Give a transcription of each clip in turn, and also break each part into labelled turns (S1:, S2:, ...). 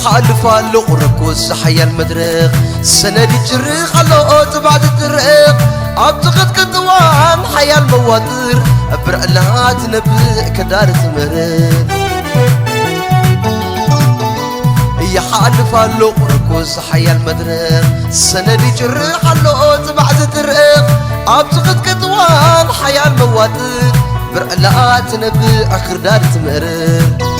S1: يحالف له ركوز حيا المدرق سندي جريخ له تبعد الطريق أبتغد كدوان حيا المواتر برعلات نبئ كدار تمرد يحالف له ركوز حيا المدرق سندي جريخ له تبعد الطريق أبتغد كدوان حيا المواتر برعلات نبئ كدار تمرد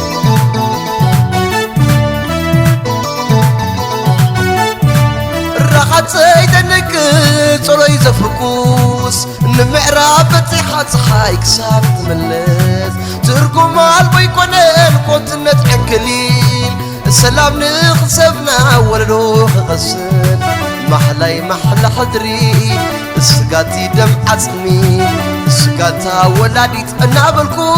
S1: سيدنك صلي زفركوس نمعراب بتيحة صحاي كساب تملس ترقم عالبي كونين كونتنت عنكليل السلام نخسفنا والروح غسل محلاي محلا حضري السقاتي دم عزمي السقاتا ولادي تنابلكو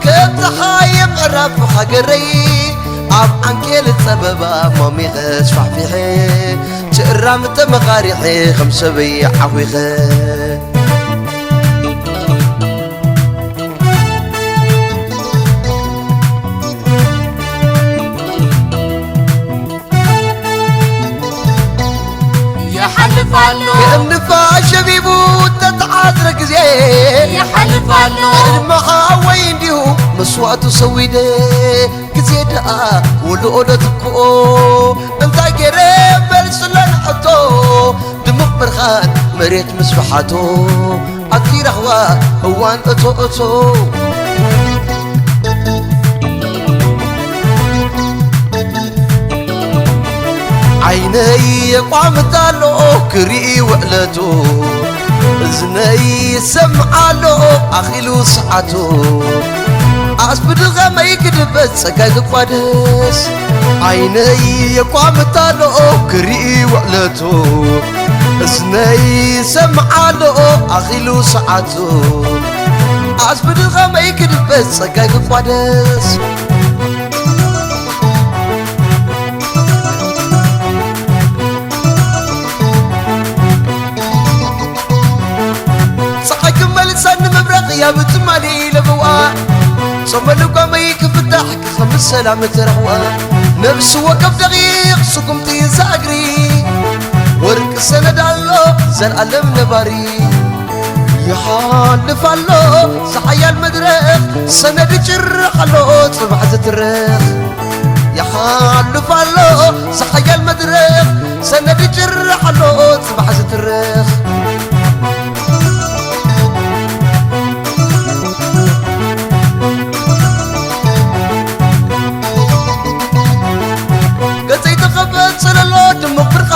S1: كنت حايم عرب حقري عب عنكيل السببا مامي غشفع في حي جرام تمغاريحي خمسة بي عويخي
S2: يحلف عنه
S1: يمنفع شبيبو تتعادرك زي
S2: يحلف عنه
S1: المحاوين ديو مسواتو سويدي كزيدا ولودتكو انت قريب بالسلن حطو دمق برخان مريت مسبحاتو عطي رهوة هوان اتو عيني قامتالو كري وقلتو اذني سمعالو اخيلو سعاتو أصبر غما يكذب سكاك قادس عيني يقامتالو كري وقلتو اذني سمعالو اخيلو سعاتو أصبر غما يكذب سكاك قادس يا بتمالي لبوا صملوا قامي كفتح خمس سلامة رهوة نفس وقف دقيق سكمتي زاقري ورك سند الله زل علم نباري يحالف الله صحيا المدرق سند جرح الله تبعت الرخ يحالف الله صحيا المدرق سند جرح الله تبعت الرخ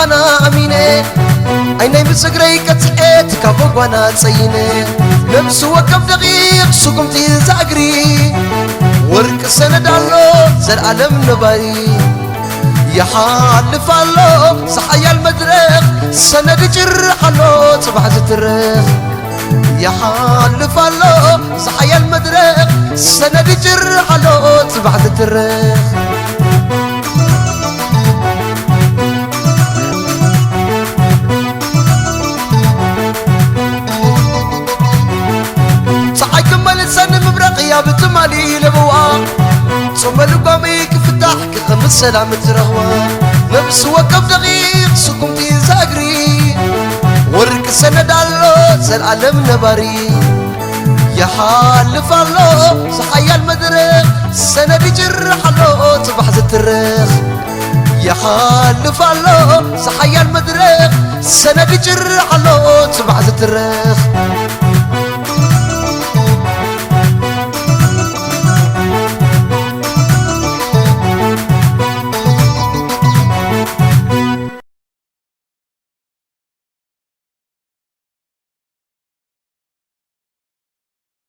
S1: أنا أمينة أيني بسقري كتحيت كفوقنا تسينة نفس وكف دقيق سكمتي زاقري ورك سند الله زر علم نباري يحالف الله صحيا المدرق سند جرح الله تبعت الترخ يحالف الله صحيا المدرق سند جرح الله تبعت الترخ يا بتمالي لبوا صملوا قامي كفتح كخمس سلامة رهوة نفس وقف دقيق سكمتي زاقري ورك سند الله زل علم نباري يحالف الله صحيا المدرق سند جرح الله تبحث الترخ يحالف الله صحيا المدرق سند جرح الله تبحث الترخ